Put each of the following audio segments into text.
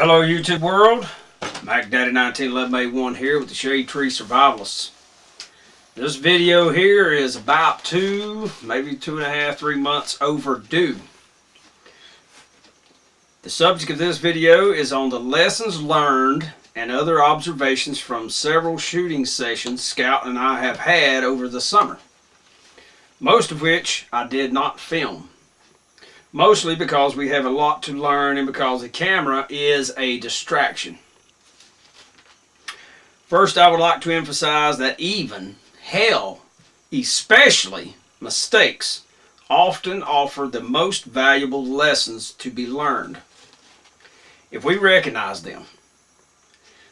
Hello YouTube world, Mack Daddy 1911A1 here with the Shade Tree Survivalists. This video here is about maybe 2.5, 3 months overdue. The subject of this video is on the lessons learned and other observations from several shooting sessions Scout and I have had over the summer, most of which I did not film. Mostly because we have a lot to learn and because the camera is a distraction. First, I would like to emphasize that especially mistakes, often offer the most valuable lessons to be learned if we recognize them.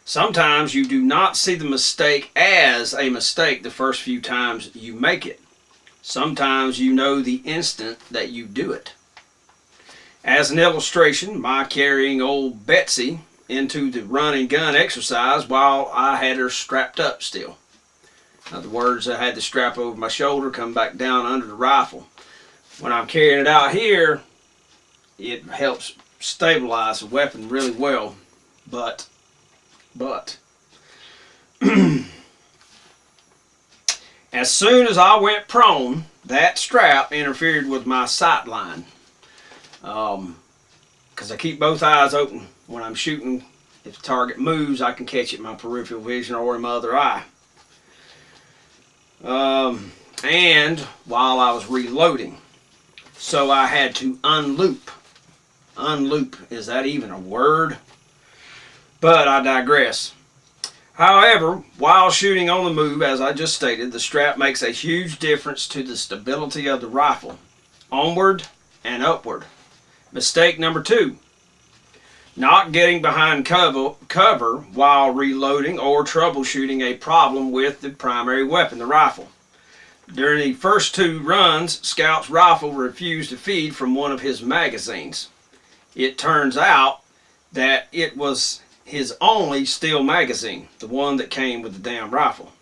Sometimes you do not see the mistake as a mistake the first few times you make it. Sometimes you know the instant that you do it. As an illustration, my carrying old Betsy into the run and gun exercise while I had her strapped up still. In other words, I had the strap over my shoulder, come back down under the rifle. When I'm carrying it out here, it helps stabilize the weapon really well. But as soon as I went prone, that strap interfered with my sight line. Because I keep both eyes open when I'm shooting. If the target moves, I can catch it in my peripheral vision or in my other eye. And while I was reloading, so I had to unloop. Unloop, is that even a word? But I digress. However, while shooting on the move, as I just stated, the strap makes a huge difference to the stability of the rifle, onward and upward. Mistake number 2, not getting behind cover while reloading or troubleshooting a problem with the primary weapon, the rifle. During the first 2 runs, Scout's rifle refused to feed from one of his magazines. It turns out that it was his only steel magazine, the one that came with the damn rifle.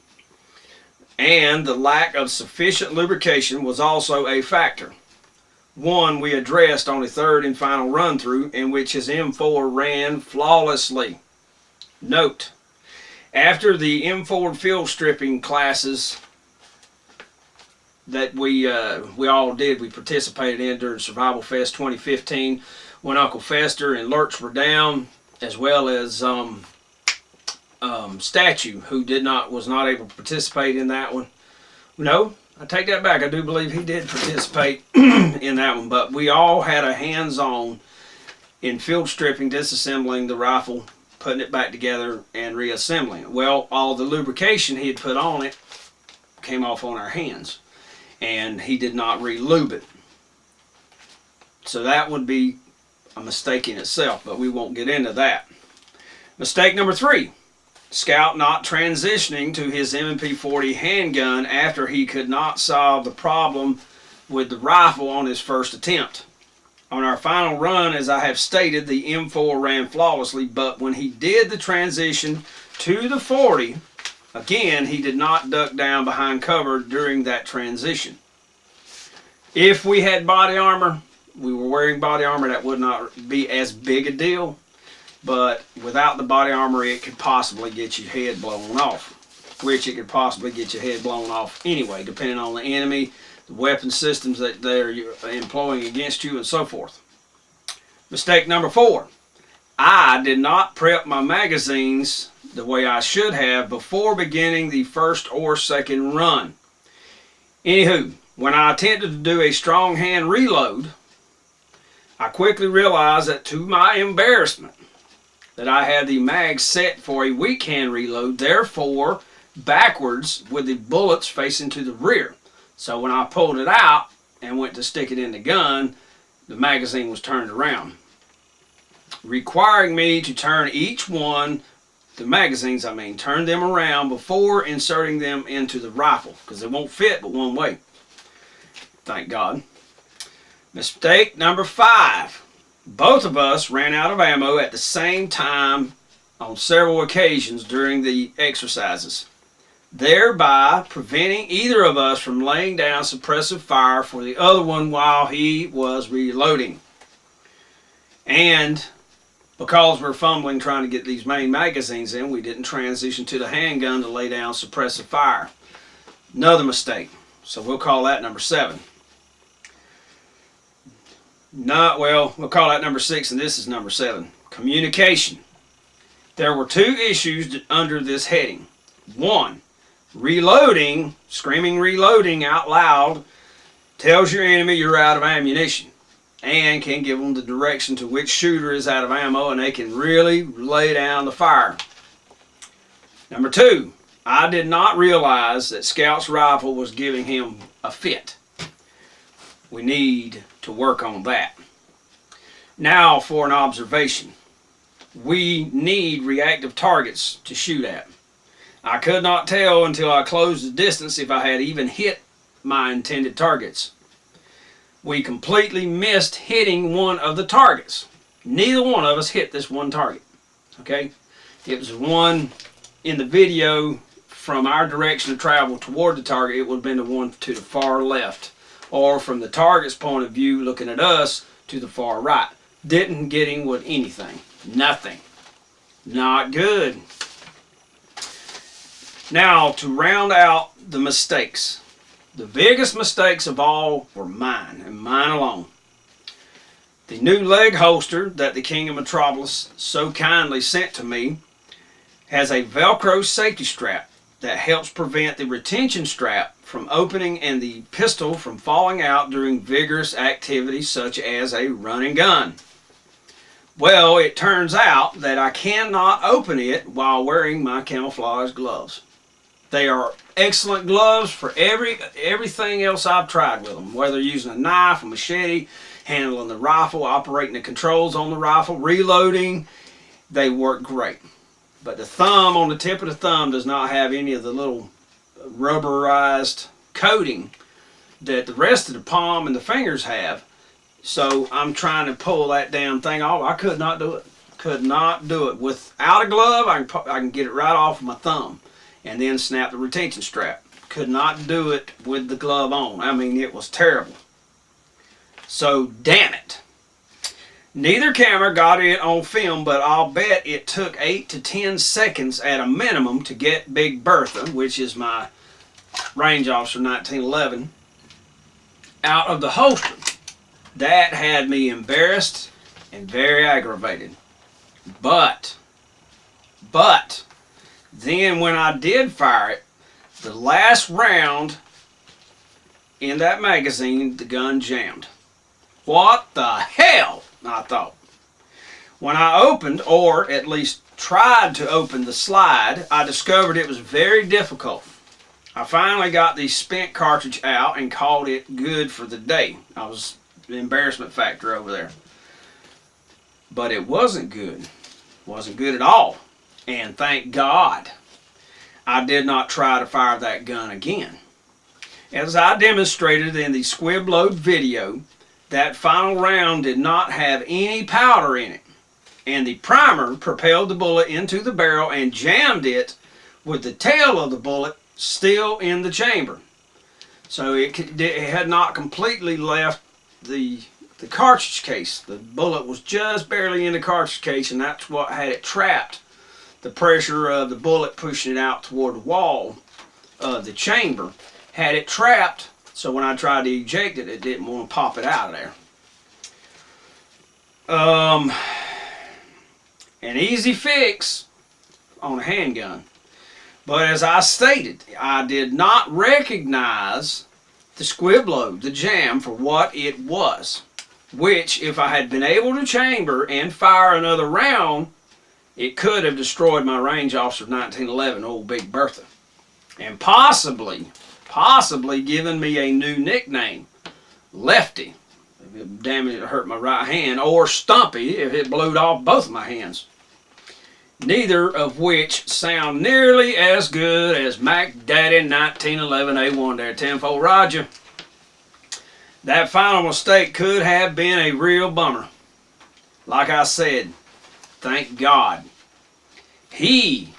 And the lack of sufficient lubrication was also a factor. One we addressed on the 3rd and final run through, in which his M4 ran flawlessly. Note, after the M4 field stripping classes that we all did, we participated in during Survival Fest 2015, when Uncle Fester and Lurch were down, as well as Statue, who was not able to participate in that one. No, I take that back. I do believe he did participate in that one, but we all had a hands-on in field stripping, disassembling the rifle, putting it back together, and reassembling it. Well, all the lubrication he had put on it came off on our hands, and he did not re-lube it. So that would be a mistake in itself, but we won't get into that. Mistake number 3. Scout not transitioning to his M&P40 handgun after he could not solve the problem with the rifle on his first attempt. On our final run, as I have stated, the M4 ran flawlessly, but when he did the transition to the 40, again, he did not duck down behind cover during that transition. If we had body armor, we were wearing body armor, that would not be as big a deal. But without the body armor, it could possibly get your head blown off. Which it could possibly get your head blown off anyway, depending on the enemy, the weapon systems that they're employing against you, and so forth. Mistake number 4. I did not prep my magazines the way I should have before beginning the first or second run. Anywho, when I attempted to do a strong hand reload, I quickly realized that, to my embarrassment, that I had the mag set for a weak hand reload, therefore backwards with the bullets facing to the rear. So when I pulled it out and went to stick it in the gun, the magazine was turned around, requiring me to turn each one, the magazines I mean, turn them around before inserting them into the rifle, because they won't fit but one way. Thank God. Mistake number 5. Both of us ran out of ammo at the same time on several occasions during the exercises, thereby preventing either of us from laying down suppressive fire for the other one while he was reloading. And Because we're fumbling trying to get these main magazines in, we didn't transition to the handgun to lay down suppressive fire. Another mistake. So we'll call that number 7. We'll call that number 6, and this is number 7. Communication. There were 2 issues under this heading. 1, reloading, screaming reloading out loud tells your enemy you're out of ammunition and can give them the direction to which shooter is out of ammo, and they can really lay down the fire. Number 2, I did not realize that Scout's rifle was giving him a fit. We need to work on that. Now for an observation. We need reactive targets to shoot at. I could not tell until I closed the distance if I had even hit my intended targets. We completely missed hitting one of the targets. Neither one of us hit this one target. Okay? It was one in the video from our direction of travel toward the target. It would have been the one to the far left. Or from the target's point of view, looking at us, to the far right. Didn't get him with anything. Nothing. Not good. Now, to round out the mistakes. The biggest mistakes of all were mine, and mine alone. The new leg holster that the King of Metropolis so kindly sent to me has a Velcro safety strap that helps prevent the retention strap from opening and the pistol from falling out during vigorous activities such as a run and gun. Well, it turns out that I cannot open it while wearing my camouflage gloves. They are excellent gloves for everything else I've tried with them, whether using a knife, a machete, handling the rifle, operating the controls on the rifle, reloading. They work great. But the thumb, on the tip of the thumb, does not have any of the little rubberized coating that the rest of the palm and the fingers have. So I'm trying to pull that damn thing off. I could not do it. Could not do it. Without a glove, I can get it right off my thumb and then snap the retention strap. Could not do it with the glove on. I mean, it was terrible. So, damn it. Neither camera got it on film, but I'll bet it took 8 to 10 seconds at a minimum to get Big Bertha, which is my range officer 1911, out of the holster. That had me embarrassed and very aggravated. But, then when I did fire it, the last round in that magazine, the gun jammed. What the hell? I thought. When I opened, or at least tried to open the slide, I discovered it was very difficult. I finally got the spent cartridge out and called it good for the day. I was the embarrassment factor over there. But it wasn't good. Wasn't good at all. And thank God I did not try to fire that gun again. As I demonstrated in the squib load video, that final round did not have any powder in it, and the primer propelled the bullet into the barrel and jammed it with the tail of the bullet still in the chamber. So it had not completely left the cartridge case. The bullet was just barely in the cartridge case, and that's what had it trapped. The pressure of the bullet pushing it out toward the wall of the chamber had it trapped. So when I tried to eject it, it didn't want to pop it out of there. An easy fix on a handgun. But as I stated, I did not recognize the squib load, the jam, for what it was. Which, if I had been able to chamber and fire another round, it could have destroyed my range officer 1911, old Big Bertha. And possibly given me a new nickname, Lefty, if it damaged it hurt my right hand, or Stumpy if it blew off both of my hands. Neither of which sound nearly as good as Mack Daddy 1911 A1 there, tenfold Roger. That final mistake could have been a real bummer. Like I said, thank God. He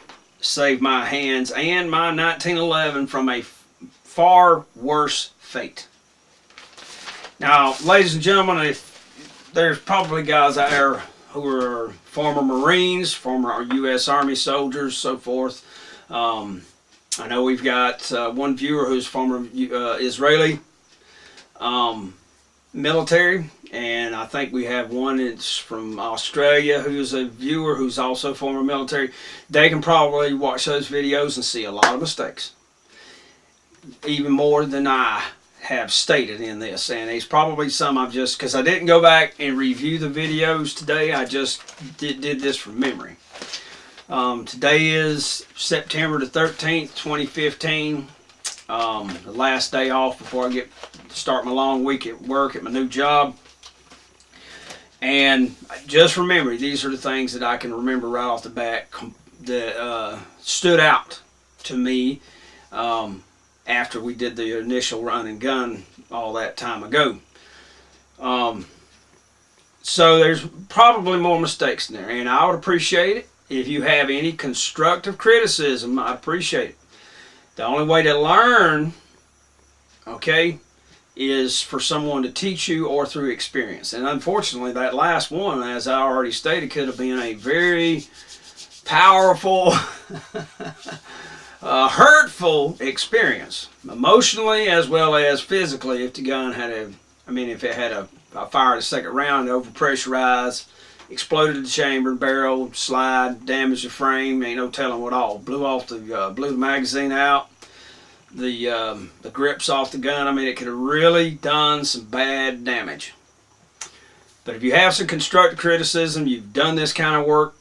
saved my hands and my 1911 from a far worse fate. Now, ladies and gentlemen, there's probably guys out there who are former Marines, former U.S. Army soldiers, so forth. I know we've got one viewer who's former Israeli military, and I think we have one that's from Australia who's a viewer who's also former military. They can probably watch those videos and see a lot of mistakes, even more than I have stated in this. And it's probably some I've just, because I didn't go back and review the videos today, I just did this from memory. Today is September the 13th, 2015. The last day off before I start my long week at work at my new job. And just remember, these are the things that I can remember right off the bat that stood out to me after we did the initial run and gun all that time ago. So there's probably more mistakes in there, and I would appreciate it if you have any constructive criticism. I appreciate it. The only way to learn, okay, is for someone to teach you or through experience. And unfortunately, that last one, as I already stated, could have been a very powerful, hurtful experience, emotionally as well as physically. If the gun had if it had a fired a second round, overpressurized, exploded the chamber, barrel, slide, damaged the frame, ain't no telling what all. Blew the magazine out, the grips off the gun. I mean, it could have really done some bad damage. But if you have some constructive criticism, you've done this kind of work,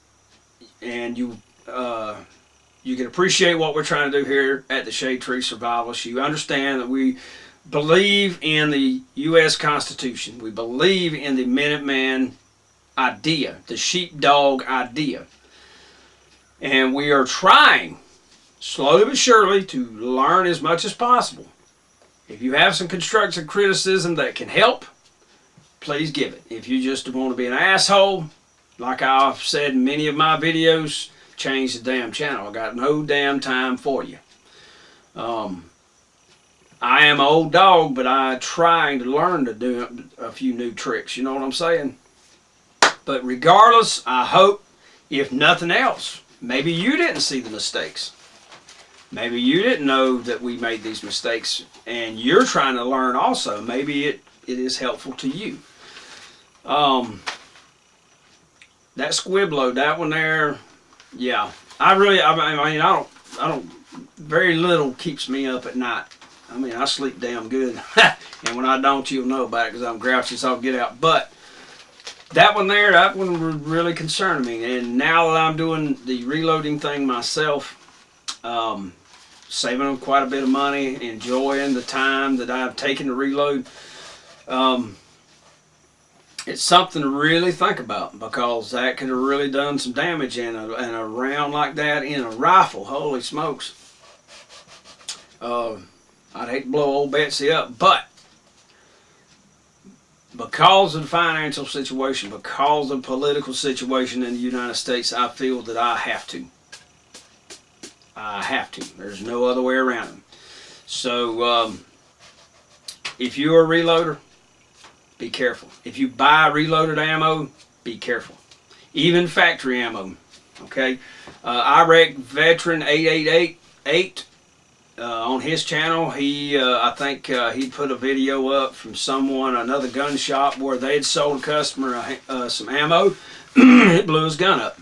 and you can appreciate what we're trying to do here at the Shade Tree Survivalists. You understand that we believe in the U.S. Constitution. We believe in the Minuteman idea, the sheepdog idea. And we are trying, slowly but surely, to learn as much as possible. If you have some constructive criticism that can help, please give it. If you just want to be an asshole, like I've said in many of my videos, change the damn channel. I got no damn time for you. I am an old dog, but I'm trying to learn to do a few new tricks. You know what I'm saying? But regardless, I hope, if nothing else, maybe you didn't see the mistakes. Maybe you didn't know that we made these mistakes, and you're trying to learn also. Maybe it is helpful to you. That squib load, that one there, yeah. I don't, very little keeps me up at night. I mean, I sleep damn good. And when I don't, you'll know about it because I'm grouchy, so I'll get out. But that one there, that one would really concern me. And now that I'm doing the reloading thing myself, saving quite a bit of money, enjoying the time that I've taken to reload, it's something to really think about, because that could have really done some damage in a round like that in a rifle. Holy smokes. I'd hate to blow old Betsy up, but because of the financial situation, because of the political situation in the United States, I feel that I have to. I have to. There's no other way around it. So, if you're a reloader, be careful. If you buy reloaded ammo, be careful. Even factory ammo, okay? Iraq Veteran 8888, on his channel, I think he put a video up from another gun shop, where they had sold a customer some ammo. It blew his gun up.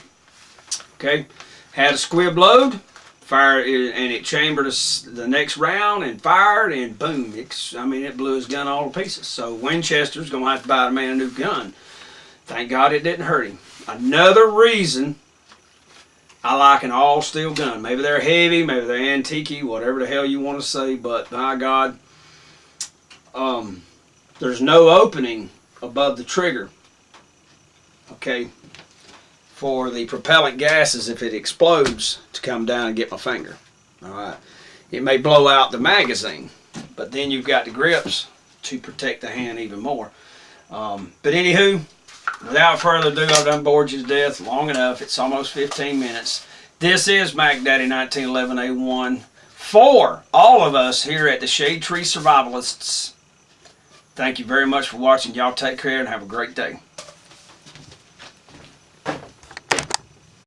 Okay, had a squib load, fired, and it chambered the next round and fired, and boom! It blew his gun all to pieces. So Winchester's gonna have to buy the man a new gun. Thank God it didn't hurt him. Another reason I like an all-steel gun. Maybe they're heavy, maybe they're antique-y, whatever the hell you want to say, but by God, there's no opening above the trigger, okay, for the propellant gases, if it explodes, to come down and get my finger. Alright, it may blow out the magazine, but then you've got the grips to protect the hand even more. But anywho, without further ado, I've done bored you to death long enough. It's almost 15 minutes. This is Mack Daddy 1911A1 for all of us here at the Shade Tree Survivalists. Thank you very much for watching. Y'all take care and have a great day.